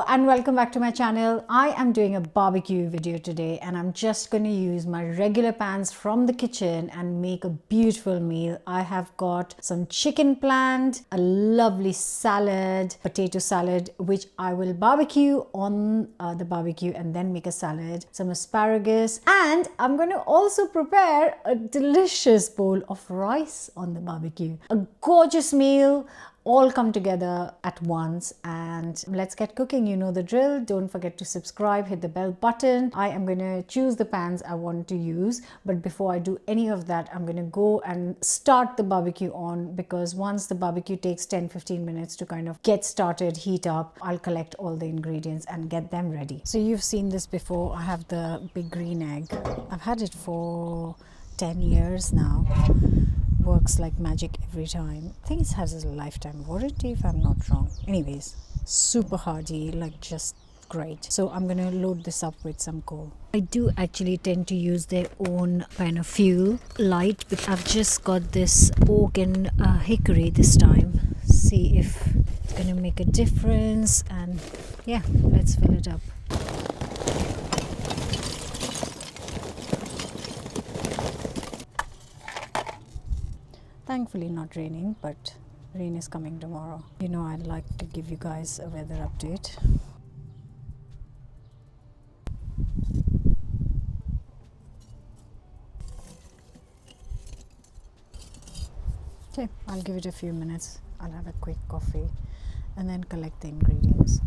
and welcome back to my channel. I am doing a barbecue video today and I'm just going to use my regular pans from the kitchen and make a beautiful meal. I have got some chicken planned, a lovely salad, potato salad, which I will barbecue on the barbecue and then make a salad, some asparagus, and I'm going to also prepare a delicious bowl of rice on the barbecue. A gorgeous meal, all come together at once, and let's get cooking. You know the drill. Don't forget to subscribe, hit the bell button. I am going to choose the pans I want to use, but before I do any of that, I'm going to go and start the barbecue on, because once the barbecue takes 10-15 minutes to kind of get started, heat up, I'll collect all the ingredients and get them ready. So you've seen this before. I have the big green egg. I've had it for 10 years now. Works like magic every time. I think it has a lifetime warranty if I'm not wrong. Anyways, super hardy, like just great. So I'm gonna load this up with some coal. I do actually tend to use their own kind of fuel, light, but I've just got this oak and hickory this time. See if it's gonna make a difference, and yeah, let's fill it up. Thankfully not raining, but rain is coming tomorrow. You know, I'd like to give you guys a weather update. Okay, I'll give it a few minutes. I'll have a quick coffee and then collect the ingredients.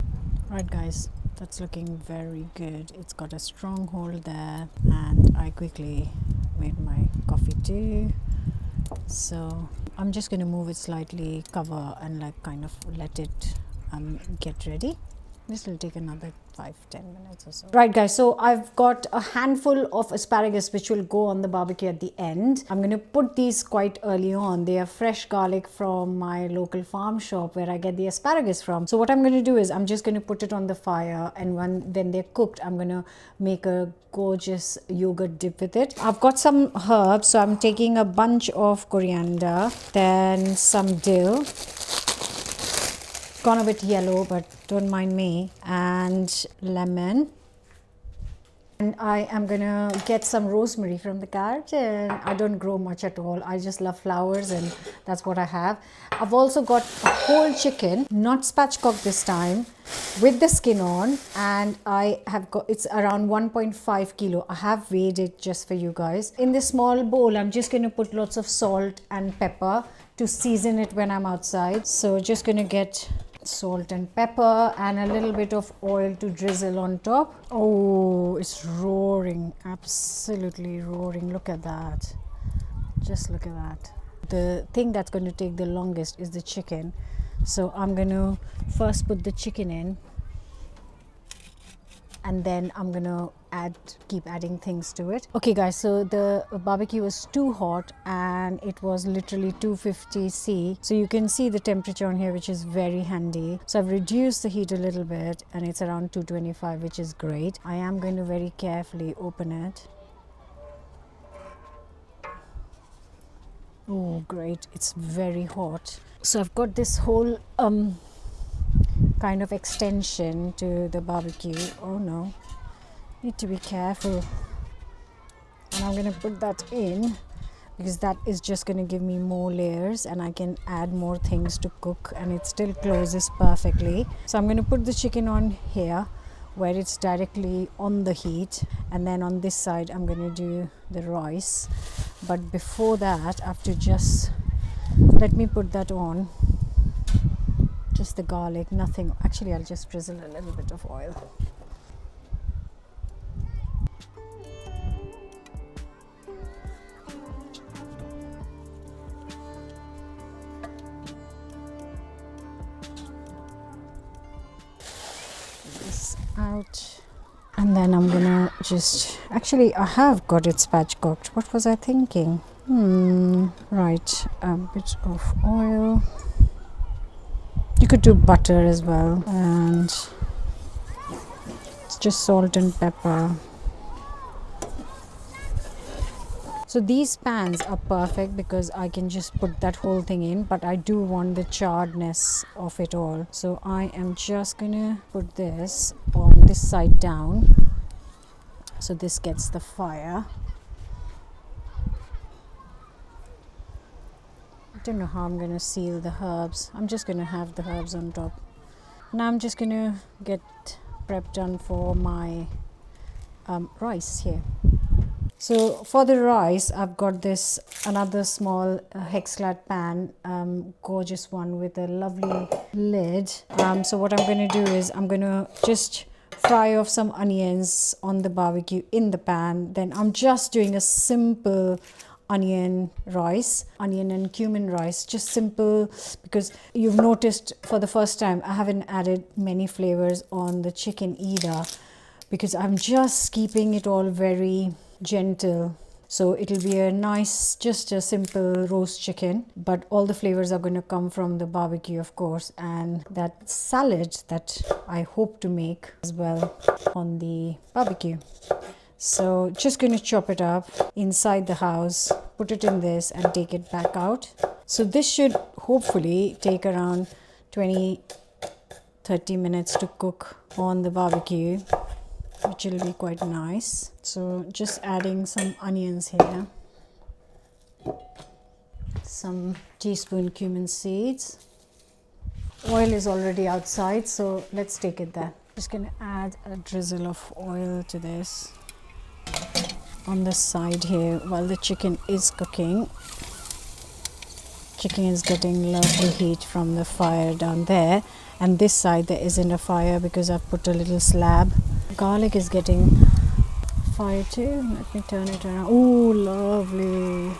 Right guys, that's looking very good. It's got a strong hold there, and I quickly made my coffee too. So I'm just going to move it slightly, cover, and like kind of let it get ready. This will take another 5-10 minutes or so. Right guys, so I've got a handful of asparagus which will go on the barbecue at the end. I'm going to put these quite early on. They are fresh garlic from my local farm shop where I get the asparagus from. So what I'm going to do is I'm just going to put it on the fire, and when they're cooked, I'm going to make a gorgeous yogurt dip with it. I've got some herbs, so I'm taking a bunch of coriander, then some dill. Gone a bit yellow, but don't mind me, and lemon. And I am gonna get some rosemary from the garden. I don't grow much at all. I just love flowers, and that's what I have. I've also got a whole chicken, not spatchcock this time, with the skin on, and I have got, it's around 1.5 kilo. I have weighed it just for you guys. In this small bowl, I'm just gonna put lots of salt and pepper to season it when I'm outside. So just gonna get salt and pepper and a little bit of oil to drizzle on top. Oh, it's roaring, absolutely roaring. Look at that, just look at that. The thing that's going to take the longest is the chicken, so I'm going to first put the chicken in, and then I'm gonna keep adding things to it. Okay guys, so the barbecue was too hot and it was literally 250 C. So you can see the temperature on here, which is very handy. So I've reduced the heat a little bit and it's around 225, which is great. I am going to very carefully open it. Oh great, it's very hot. So I've got this whole kind of extension to the barbecue. Oh no, need to be careful. And I'm going to put that in because that is just going to give me more layers and I can add more things to cook, and it still closes perfectly. So I'm going to put the chicken on here where it's directly on the heat, and then on this side I'm going to do the rice. But before that I have to just let me put that on. Just the garlic, nothing. Actually, I'll just drizzle a little bit of oil. This out. And then I'm gonna just, actually I have got it spatchcocked. What was I thinking? Right, a bit of oil. You could do butter as well, and it's just salt and pepper. So these pans are perfect because I can just put that whole thing in, but I do want the charredness of it all. So I am just gonna put this on this side down, so this gets the fire. I don't know how I'm gonna seal the herbs. I'm just gonna have the herbs on top. Now I'm just gonna get prep done for my rice here. So for the rice, I've got this another small hex-clad pan, gorgeous one with a lovely lid. So what I'm going to do is I'm going to just fry off some onions on the barbecue in the pan. Then I'm just doing a simple onion and cumin rice, just simple, because you've noticed for the first time I haven't added many flavors on the chicken either, because I'm just keeping it all very gentle. So it'll be a nice, just a simple roast chicken, but all the flavors are going to come from the barbecue, of course, and that salad that I hope to make as well on the barbecue. So just going to chop it up inside the house, put it in this and take it back out. So this should hopefully take around 20-30 minutes to cook on the barbecue, which will be quite nice. So just adding some onions here, some teaspoon cumin seeds. Oil is already outside, so let's take it there. Just gonna add a drizzle of oil to this on the side here while the chicken is cooking. Chicken is getting lovely heat from the fire down there, and this side there isn't a fire because I've put a little slab. Garlic is getting fire too. Let me turn it around. Oh, lovely.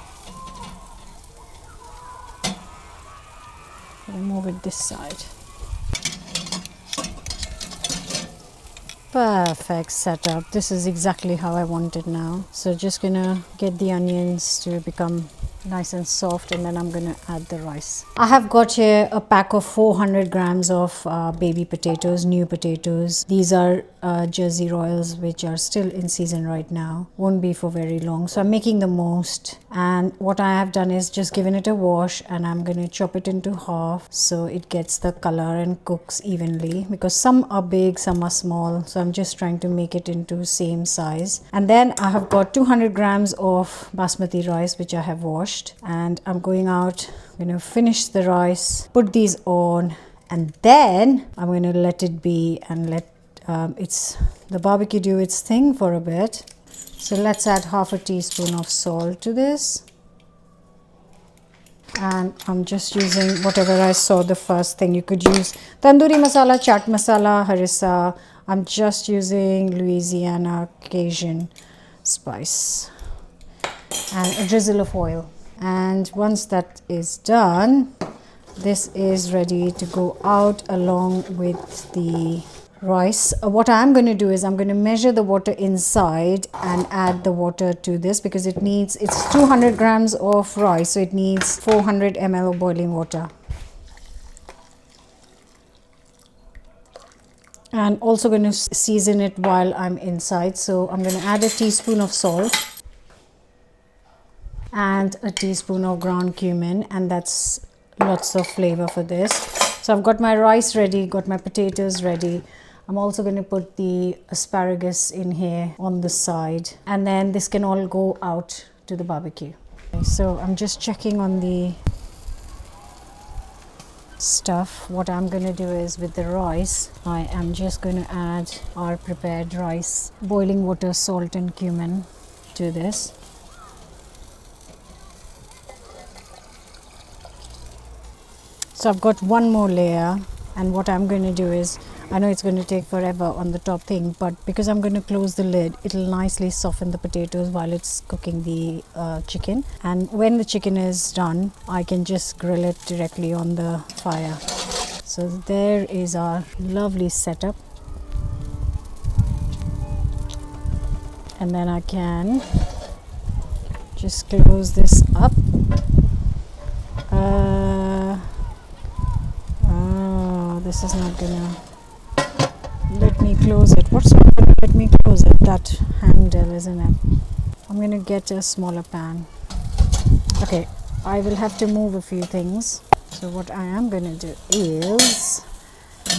I'll move it this side. Perfect setup. This is exactly how I want it now. So just gonna get the onions to become nice and soft, and then I'm gonna add the rice. I have got here a pack of 400 grams of baby potatoes, new potatoes. These are Jersey Royals, which are still in season right now. Won't be for very long, so I'm making the most. And what I have done is just given it a wash, and I'm gonna chop it into half so it gets the color and cooks evenly, because some are big, some are small, so I'm just trying to make it into same size. And then I have got 200 grams of basmati rice, which I have washed, and I'm going out, finish the rice, put these on, and then I'm going to let it be and let the barbecue do its thing for a bit. So let's add half a teaspoon of salt to this, and I'm just using whatever I saw the first thing. You could use tandoori masala, chaat masala, harissa. I'm just using Louisiana Cajun spice and a drizzle of oil. And once that is done, this is ready to go out along with the rice. What I'm going to do is I'm going to measure the water inside and add the water to this, because it's 200 grams of rice, so it needs 400 ml of boiling water. And also going to season it while I'm inside. So I'm going to add a teaspoon of salt and a teaspoon of ground cumin, and that's lots of flavor for this. So I've got my rice ready, got my potatoes ready. I'm also going to put the asparagus in here on the side, and then this can all go out to the barbecue. Okay, so I'm just checking on the stuff. What I'm going to do is, with the rice, I am just going to add our prepared rice, boiling water, salt and cumin to this. So I've got one more layer, and what I'm going to do is, I know it's going to take forever on the top thing, but because I'm going to close the lid, it'll nicely soften the potatoes while it's cooking the chicken. And when the chicken is done, I can just grill it directly on the fire. So there is our lovely setup. And then I can just close this up. This is not gonna let me close it. What's not gonna let me close it? That handle, isn't it? I'm going to get a smaller pan. Okay, I will have to move a few things. So what I am going to do is,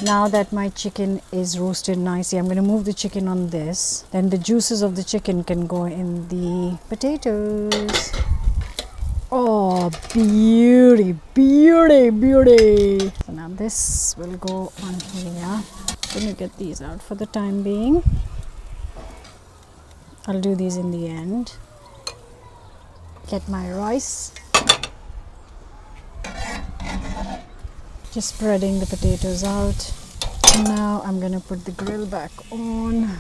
now that my chicken is roasted nicely, I'm going to move the chicken on this. Then the juices of the chicken can go in the potatoes. Oh, beauty, beauty, beauty. So now this will go on here. I'm going to get these out for the time being. I'll do these in the end. Get my rice. Just spreading the potatoes out. Now I'm going to put the grill back on.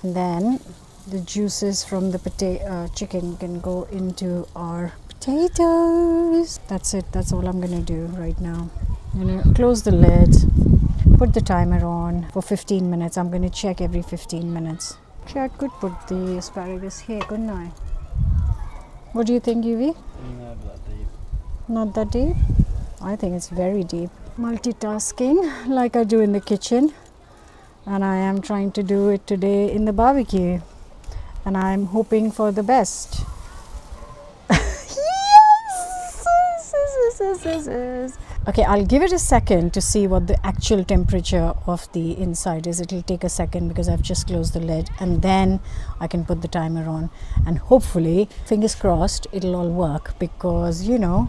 And then the juices from the chicken can go into our potatoes. That's it. That's all I'm going to do right now. I'm going to close the lid, put the timer on for 15 minutes. I'm going to check every 15 minutes. I could put the asparagus here, couldn't I? What do you think, Yuvi? Not that deep. Not that deep? I think it's very deep. Multitasking like I do in the kitchen. And I am trying to do it today in the barbecue. And I'm hoping for the best. Yes! Okay, I'll give it a second to see what the actual temperature of the inside is. It'll take a second because I've just closed the lid, and then I can put the timer on. And hopefully, fingers crossed, it'll all work, because you know,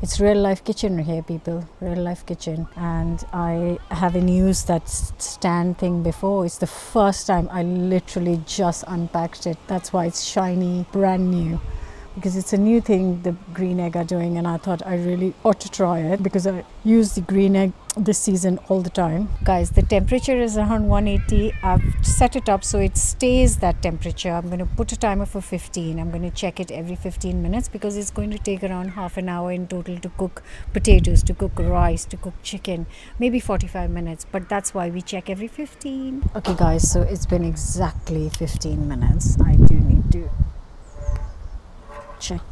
it's real life kitchen here, people. Real life kitchen. And I haven't used that stand thing before. It's the first time. I literally just unpacked it. That's why it's shiny, brand new. Because it's a new thing the green egg are doing, and I thought I really ought to try it because I use the green egg this season all the time. Guys, the temperature is around 180. I've set it up so it stays that temperature. I'm going to put a timer for 15. I'm going to check it every 15 minutes because it's going to take around half an hour in total to cook potatoes, to cook rice, to cook chicken, maybe 45 minutes, but that's why we check every 15. Okay guys, so it's been exactly 15 minutes. I do need to check.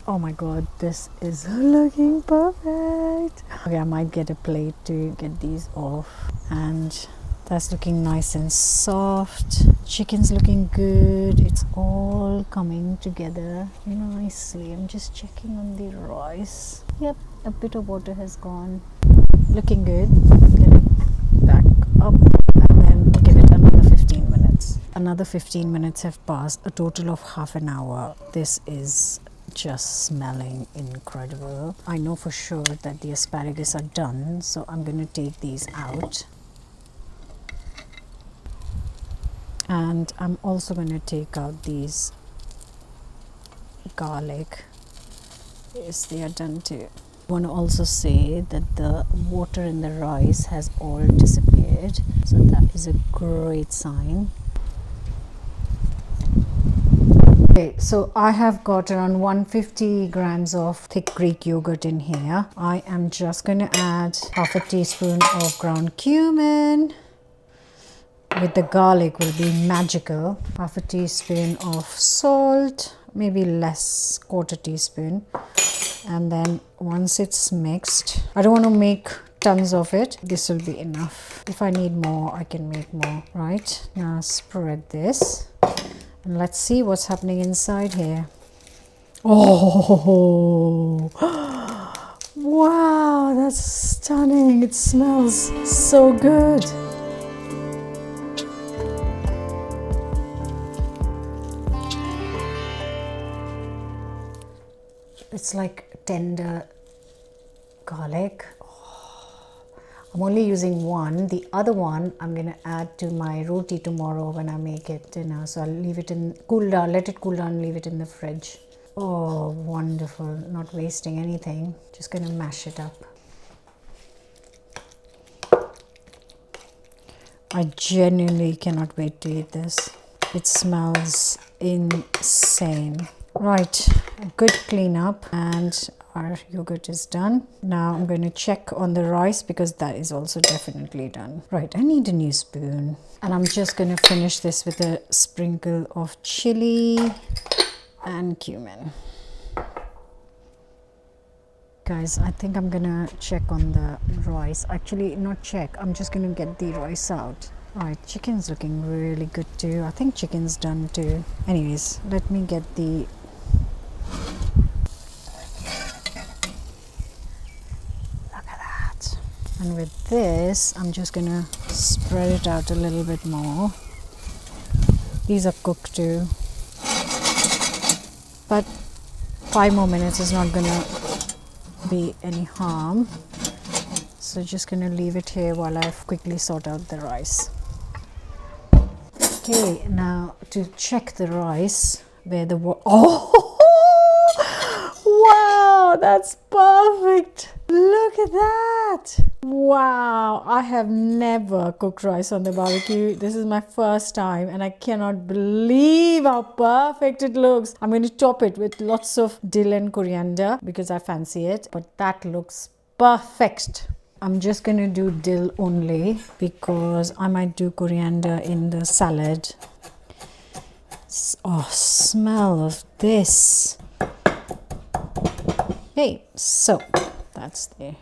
Oh my god, this is looking perfect. Okay, I might get a plate to get these off. And that's looking nice and soft. Chicken's looking good. It's all coming together nicely. I'm just checking on the rice. Yep, a bit of water has gone. Looking good. Get it back up and then give it another 15 minutes. Another 15 minutes have passed, a total of half an hour. This is just smelling incredible. I know for sure that the asparagus are done, so I'm going to take these out. And I'm also going to take out these garlic. Yes, they are done too. I want to also say that the water in the rice has all disappeared, so that is a great sign. Okay, so I have got around 150 grams of thick Greek yogurt in here. I am just going to add half a teaspoon of ground cumin. With the garlic will be magical. Half a teaspoon of salt, maybe less, quarter teaspoon. And then once it's mixed, I don't want to make tons of it. This will be enough. If I need more, I can make more. Right, now spread this. And let's see what's happening inside here. Oh, wow, that's stunning. It smells so good. It's like tender garlic. I'm only using one. The other one I'm going to add to my roti tomorrow when I make it dinner. So I'll leave it in, cool down, let it cool down, leave it in the fridge. Oh, wonderful. Not wasting anything. Just going to mash it up. I genuinely cannot wait to eat this. It smells insane. Right, a good cleanup, and our yogurt is done. Now I'm going to check on the rice because that is also definitely done. Right, I need a new spoon. And I'm just going to finish this with a sprinkle of chili and cumin. Guys, I think I'm gonna check on the rice. Actually, not check. I'm just gonna get the rice out. Alright, chicken's looking really good too. I think chicken's done too. Anyways, let me get the... Look at that. And with this, I'm just gonna spread it out a little bit more. These are cooked too. But 5 more minutes is not gonna be any harm. So just gonna leave it here while I quickly sort out the rice. Okay, now to check the rice where the oh wow, that's perfect. Look at that. Wow, I have never cooked rice on the barbecue. This is my first time and I cannot believe how perfect it looks. I'm going to top it with lots of dill and coriander because I fancy it, but that looks perfect. I'm just going to do dill only because I might do coriander in the salad. Oh, smell of this. Okay, so that's the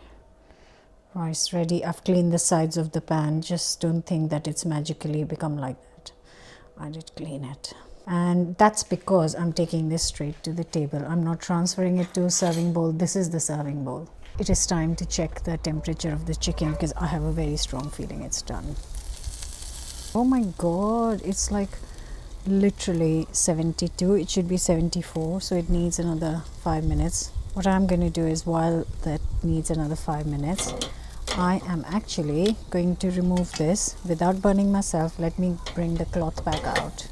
rice ready. I've cleaned the sides of the pan. Just don't think that it's magically become like that. I did clean it. And that's because I'm taking this straight to the table. I'm not transferring it to a serving bowl. This is the serving bowl. It is time to check the temperature of the chicken because I have a very strong feeling it's done. Oh my god, it's like literally 72. It should be 74, so it needs another 5 minutes. What I'm going to do is, while that needs another 5 minutes, I am actually going to remove this without burning myself. Let me bring the cloth back out.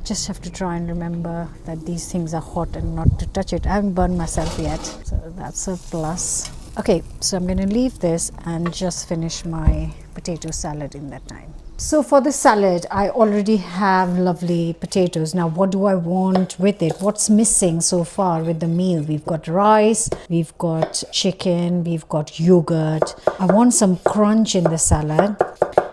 Just have to try and remember that these things are hot and not to touch it. I haven't burned myself yet, so that's a plus. Okay, so I'm going to leave this and just finish my potato salad in that time. So for the salad, I already have lovely potatoes. Now, what do I want with it? What's missing so far with the meal? We've got rice, we've got chicken, we've got yogurt. I want some crunch in the salad.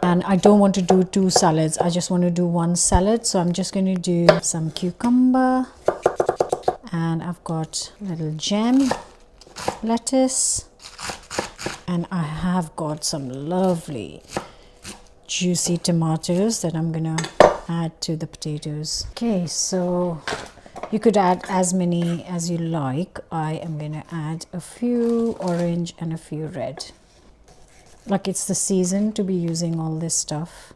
And I don't want to do 2 salads. I just want to do 1 salad. So I'm just going to do some cucumber. And I've got little jam, lettuce. And I have got some lovely juicy tomatoes that I'm gonna add to the potatoes. Okay, so you could add as many as you like. I am gonna add a few orange and a few red. Like it's the season to be using all this stuff.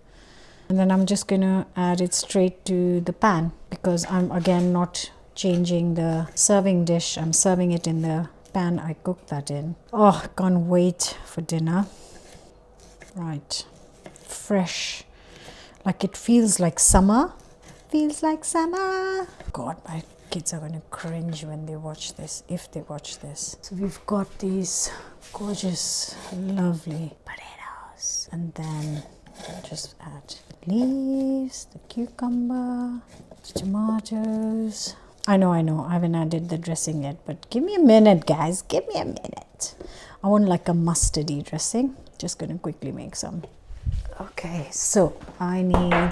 And then I'm just gonna add it straight to the pan because I'm again not changing the serving dish. I'm serving it in the pan I cooked that in. Oh, can't wait for dinner. Right. Fresh, like it feels like summer. Feels like summer. God, my kids are going to cringe when they watch this, if they watch this. So we've got these gorgeous, lovely potatoes, and then I'll just add leaves, the cucumber, the tomatoes. I know, I haven't added the dressing yet, but give me a minute, guys. Give me a minute. I want like a mustardy dressing. Just going to quickly make some. Okay, so I need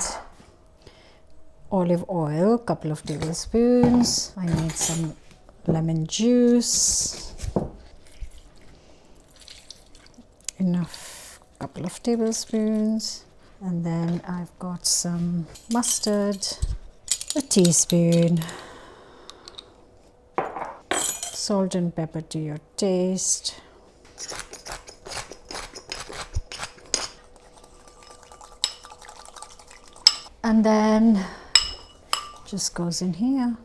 olive oil, a couple of tablespoons. I need some lemon juice. Enough, couple of tablespoons. And then I've got some mustard, a teaspoon. Salt and pepper to your taste. And then just goes in here.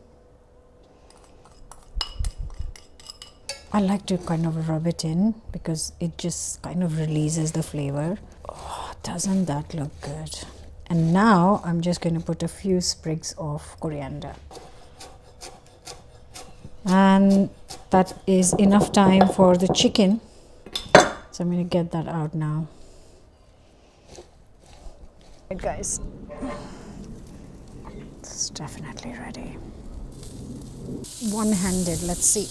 I like to kind of rub it in because it just kind of releases the flavor. Oh, doesn't that look good? And now I'm just going to put a few sprigs of coriander. And that is enough time for the chicken. So I'm going to get that out now. Right, guys. It's definitely ready. One-handed, let's see.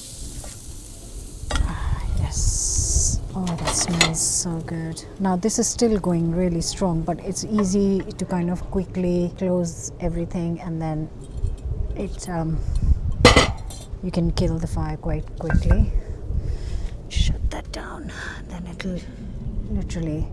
Yes. Oh, that smells so good. Now this is still going really strong, but it's easy to kind of quickly close everything, and then it you can kill the fire quite quickly. Shut down, then it'll literally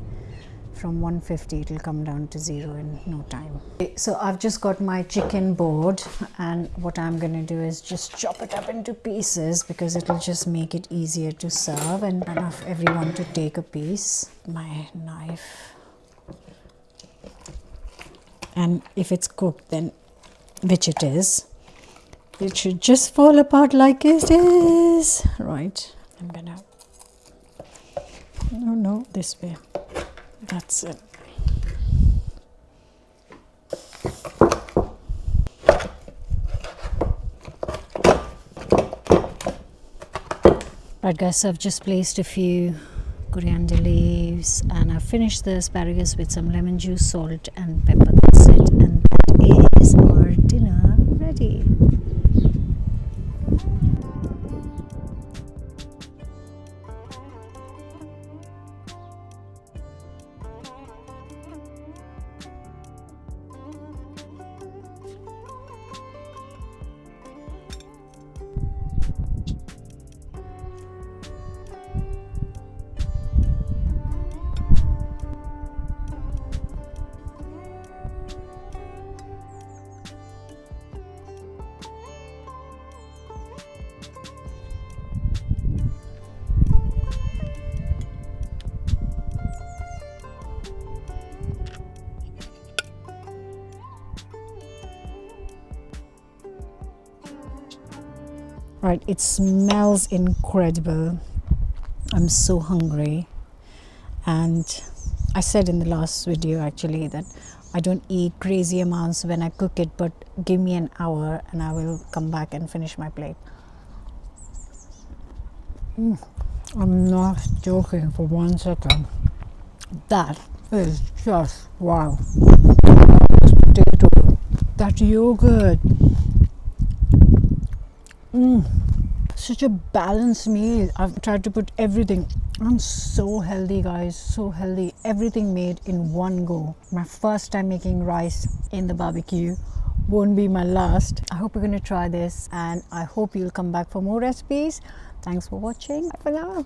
from 150 it'll come down to 0 in no time. Okay, so I've just got my chicken board, and what I'm going to do is just chop it up into pieces because it'll just make it easier to serve and enough everyone to take a piece. My knife, and if it's cooked, then which it is, it should just fall apart like it is. Right, I'm gonna, no, this way. That's it. Right guys, so I've just placed a few coriander leaves and I've finished the asparagus with some lemon juice, salt and pepper. That's it, and that is our dinner ready. Right, it smells incredible. I'm so hungry, and I said in the last video actually that I don't eat crazy amounts when I cook it, but give me an hour and I will come back and finish my plate. I'm not joking for 1 second. That is just wow. This potato, that yogurt. Such a balanced meal. I've tried to put everything. I'm so healthy guys, so healthy. Everything made in one go. My first time making rice in the barbecue, won't be my last. I hope you're going to try this, and I hope you'll come back for more recipes. Thanks for watching. Bye for now.